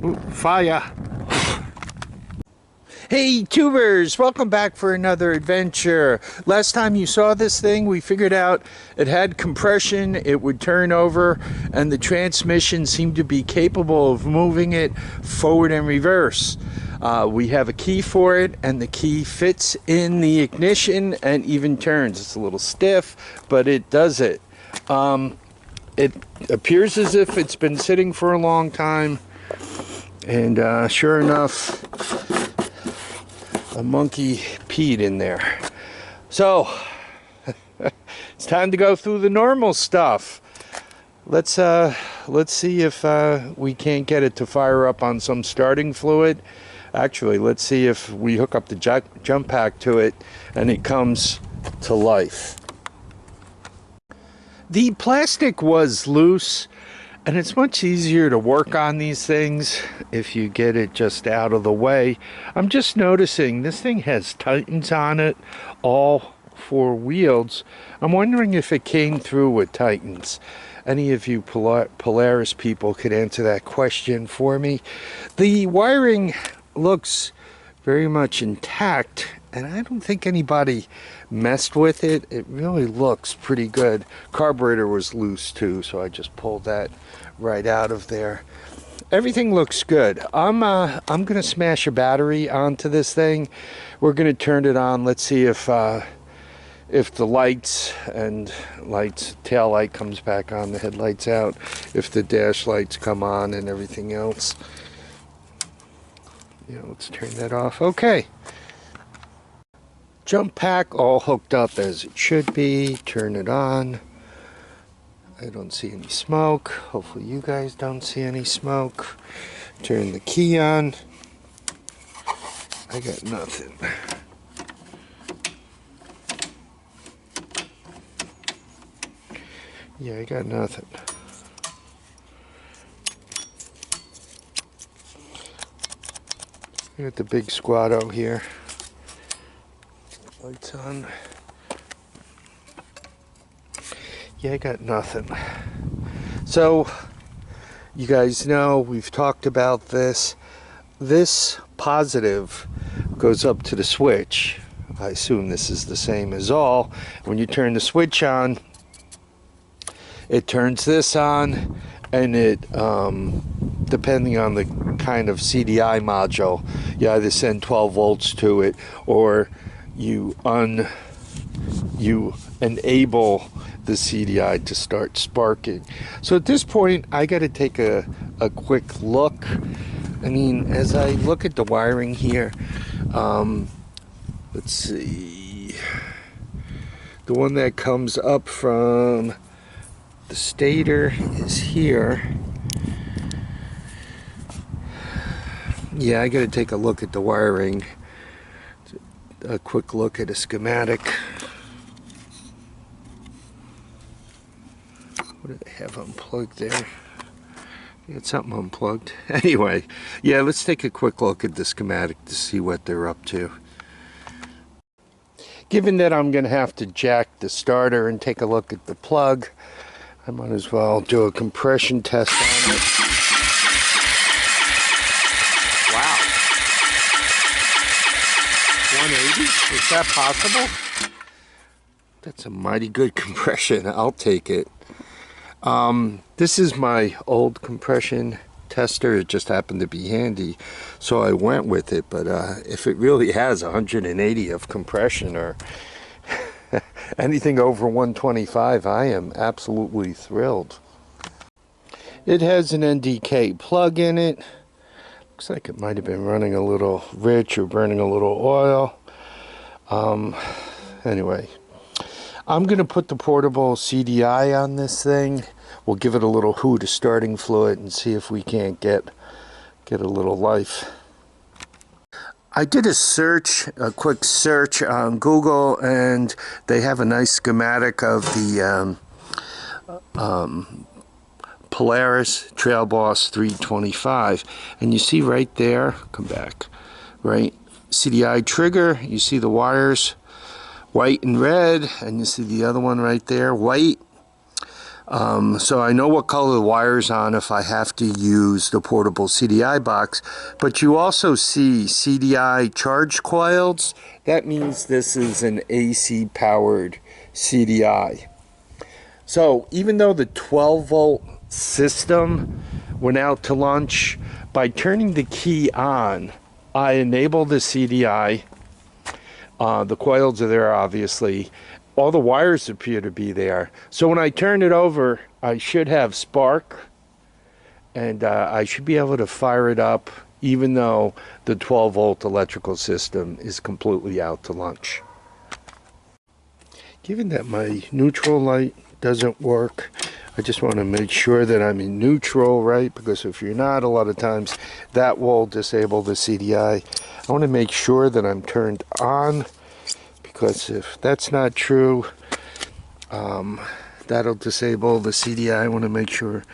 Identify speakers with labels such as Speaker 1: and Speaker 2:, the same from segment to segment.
Speaker 1: Ooh, fire. Hey tubers, welcome back for another adventure. Last time you saw this thing, we figured out it had compression, it would turn over, and the transmission seemed to be capable of moving it forward and reverse. We have a key for it, and the key fits in the ignition and even turns. It's a little stiff, but it does it. It appears as if it's been sitting for a long time, and sure enough, a monkey peed in there. So it's time to go through the normal stuff. Let's see if we can't get it to fire up on some starting fluid. Actually, let's see if we hook up the jump pack to it and it comes to life. The plastic was loose, and it's much easier to work on these things if you get it just out of the way. I'm just noticing this thing has Titans on it, all four wheels. I'm wondering if it came through with Titans. Any of you Polaris people could answer that question for me. The wiring looks very much intact, and I don't think anybody messed with it. It really looks pretty good. Carburetor was loose too, so I just pulled that right out of there. Everything looks good. I'm gonna smash a battery onto this thing. We're gonna turn it on. Let's see if the lights, tail light comes back on, the headlights out, if the dash lights come on and everything else. Yeah, let's turn that off. Okay. Jump pack all hooked up as it should be. Turn it on. I don't see any smoke. Hopefully you guys don't see any smoke. Turn the key on. I got nothing. Yeah, I got nothing. I got the big Squatto here. Lights on. Yeah, I got nothing. So, you guys know, we've talked about this. This positive goes up to the switch. I assume this is the same as all. When you turn the switch on, it turns this on, and it, depending on the kind of CDI module, you either send 12 volts to it, or you enable the CDI to start sparking. So at this point, I got to take a quick look. I mean, as I look at the wiring here, let's see. The one that comes up from the stator is here. Yeah, I got to take a look at the wiring. A quick look at a schematic. What do they have unplugged there? Got something unplugged. Anyway, yeah, let's take a quick look at the schematic to see what they're up to. Given that I'm going to have to jack the starter and take a look at the plug, I might as well do a compression test on it. Wow. 180? Is that possible? That's a mighty good compression. I'll take it. This is my old compression tester. It just happened to be handy, so I went with it. But if it really has 180 of compression, or anything over 125, I am absolutely thrilled. It has an NDK plug in it. Looks like it might have been running a little rich or burning a little oil. Anyway, I'm going to put the portable CDI on this thing. We'll give it a little hoot of starting fluid and see if we can't get a little life. I did a quick search on Google, and they have a nice schematic of the Polaris Trail Boss 325. And you see right there, come back, right? CDI trigger, you see the wires white and red, and you see the other one right there, white. So I know what color the wire's on if I have to use the portable CDI box, but you also see CDI charge coils. That means this is an AC powered CDI. So even though the 12 volt system went out to lunch, by turning the key on, I enable the CDI. The coils are there, obviously. All the wires appear to be there. So when I turn it over, I should have spark, and I should be able to fire it up, even though the 12 volt electrical system is completely out to lunch. Given that my neutral light doesn't work, I just want to make sure that I'm in neutral, right? Because if you're not, a lot of times that will disable the CDI. I want to make sure that I'm turned on, because if that's not true, that'll disable the CDI. I want to make sure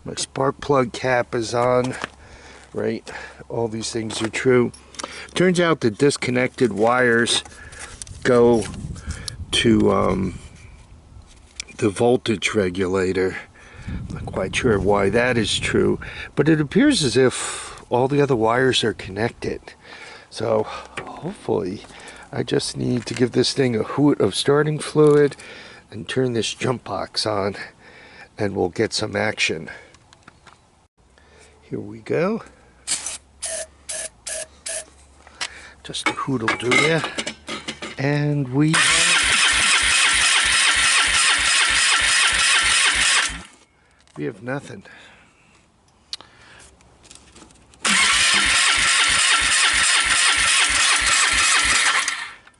Speaker 1: my spark plug cap is on, right? All these things are true. Turns out the disconnected wires go to the voltage regulator. I'm not quite sure why that is true, but it appears as if all the other wires are connected. So hopefully, I just need to give this thing a hoot of starting fluid and turn this jump box on, and we'll get some action. Here we go. Just a hoot will do ya. And we have nothing.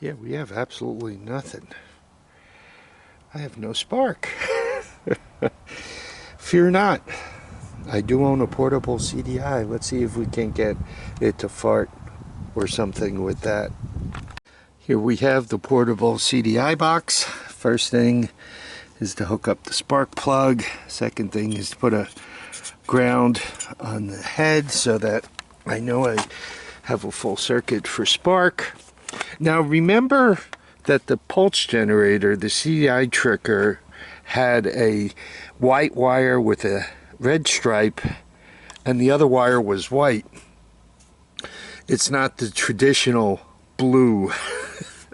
Speaker 1: Yeah, we have absolutely nothing. I have no spark. Fear not. I do own a portable CDI. Let's see if we can get it to fart or something with that. Here we have the portable CDI box. First thing is to hook up the spark plug. Second thing is to put a ground on the head so that I know I have a full circuit for spark. Now remember that the pulse generator, the CDI trigger, had a white wire with a red stripe and the other wire was white. It's not the traditional blue.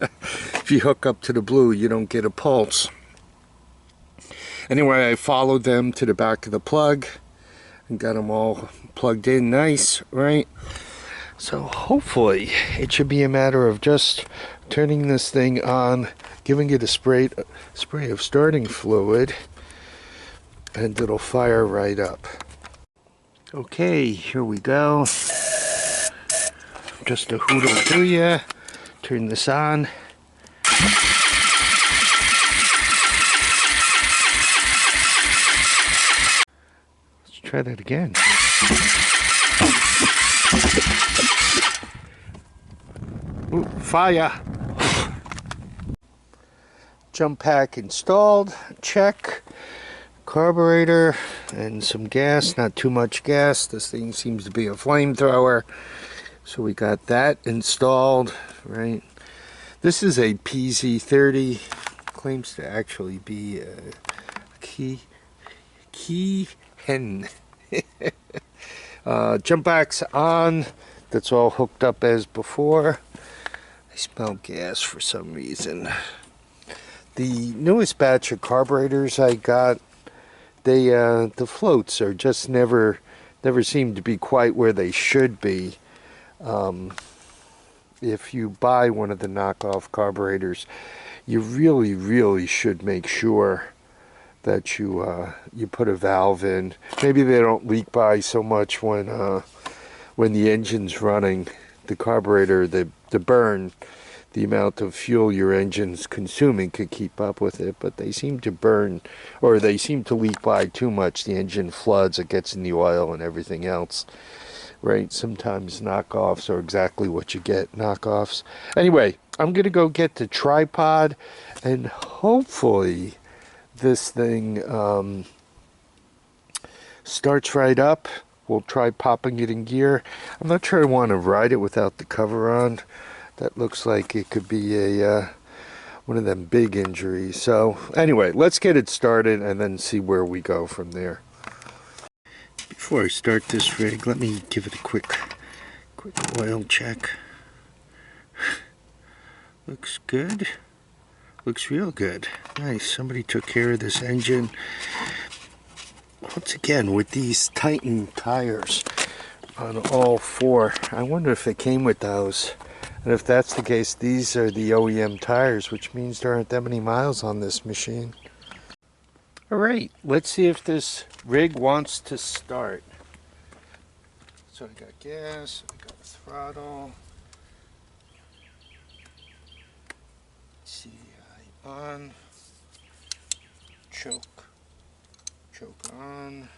Speaker 1: If you hook up to the blue, you don't get a pulse. Anyway, I followed them to the back of the plug and got them all plugged in nice, right? So hopefully it should be a matter of just turning this thing on, giving it a spray of starting fluid, and it'll fire right up. Okay, here we go. Just a hoodle to ya. Turn this on. Let's try that again. Ooh, fire. Jump pack installed. Check. Carburetor and some gas. Not too much gas. This thing seems to be a flamethrower. So we got that installed, right? This is a PZ30. Claims to actually be a key hen. Jump backs on. That's all hooked up as before. I smell gas for some reason. The newest batch of carburetors I got, they the floats are just never seem to be quite where they should be. If you buy one of the knockoff carburetors, you really should make sure that you put a valve in. Maybe they don't leak by so much when the engine's running. The carburetor, the burn, the amount of fuel your engine's consuming could keep up with it, but they seem to burn, or they seem to leak by too much. The engine floods, it gets in the oil and everything else. Right? Sometimes knockoffs are exactly what you get, knockoffs. Anyway, I'm going to go get the tripod, and hopefully this thing starts right up. We'll try popping it in gear. I'm not sure I want to ride it without the cover on. That looks like it could be a one of them big injuries. So anyway, let's get it started and then see where we go from there. Before I start this rig, let me give it a quick oil check. Looks good. Looks real good. Nice. Somebody took care of this engine. Once again, with these Titan tires on all four, I wonder if they came with those. And if that's the case, these are the OEM tires, which means there aren't that many miles on this machine. Alright, let's see if this rig wants to start. So I got gas, I got a throttle. CDI on. Choke on.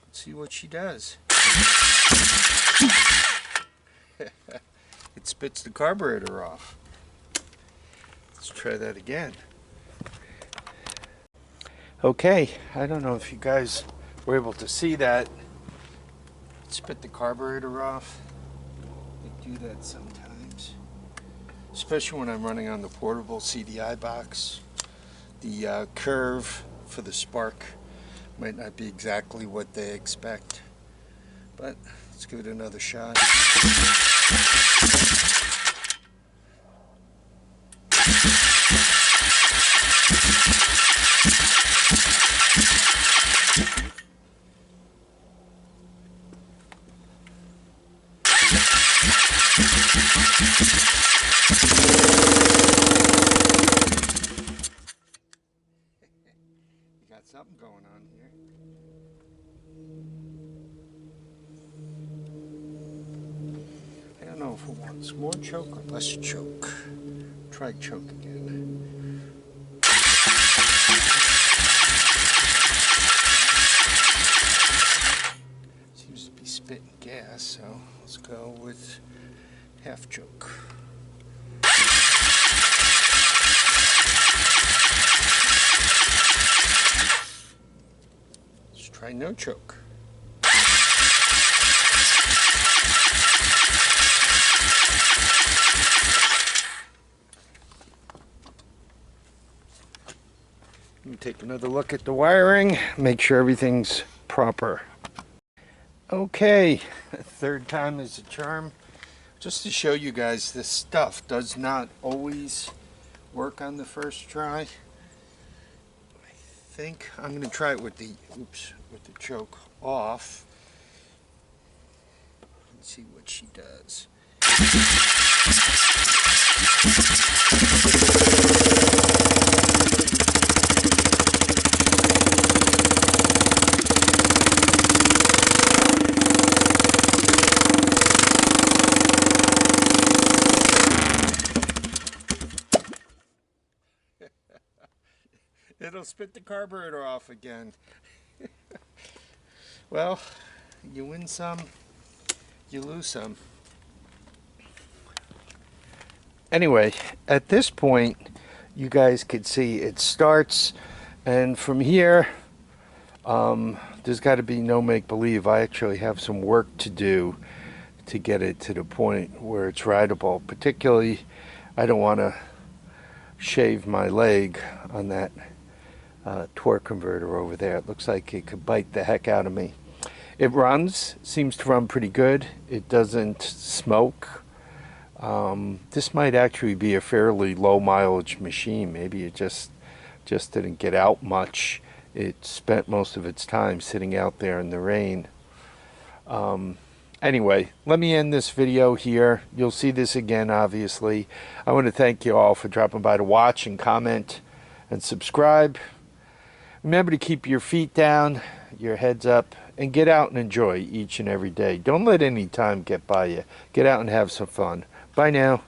Speaker 1: Let's see what she does. It spits the carburetor off. Let's try that again. Okay, I don't know if you guys were able to see that. It spit the carburetor off. They do that sometimes, especially when I'm running on the portable CDI box. The curve for the spark might not be exactly what they expect, but let's give it another shot. Got something going on here. I don't know if it wants more choke or less choke. Try choke again. Seems to be spitting gas, so let's go with half choke. Try no choke. Let me take another look at the wiring, make sure everything's proper. Okay, third time is a charm. Just to show you guys, this stuff does not always work on the first try. I think I'm going to try it with the choke off and see what she does. It'll spit the carburetor off again. Well, you win some, you lose some. Anyway, at this point, you guys could see it starts, and from here, there's got to be no make-believe. I actually have some work to do to get it to the point where it's rideable. Particularly, I don't want to shave my leg on that torque converter over there. It looks like it could bite the heck out of me. It runs, seems to run pretty good. It doesn't smoke. This might actually be a fairly low mileage machine. Maybe it just didn't get out much. It spent most of its time sitting out there in the rain. Anyway, let me end this video here. You'll see this again, obviously. I want to thank you all for dropping by to watch and comment and subscribe. Remember to keep your feet down, your heads up, and get out and enjoy each and every day. Don't let any time get by you. Get out and have some fun. Bye now.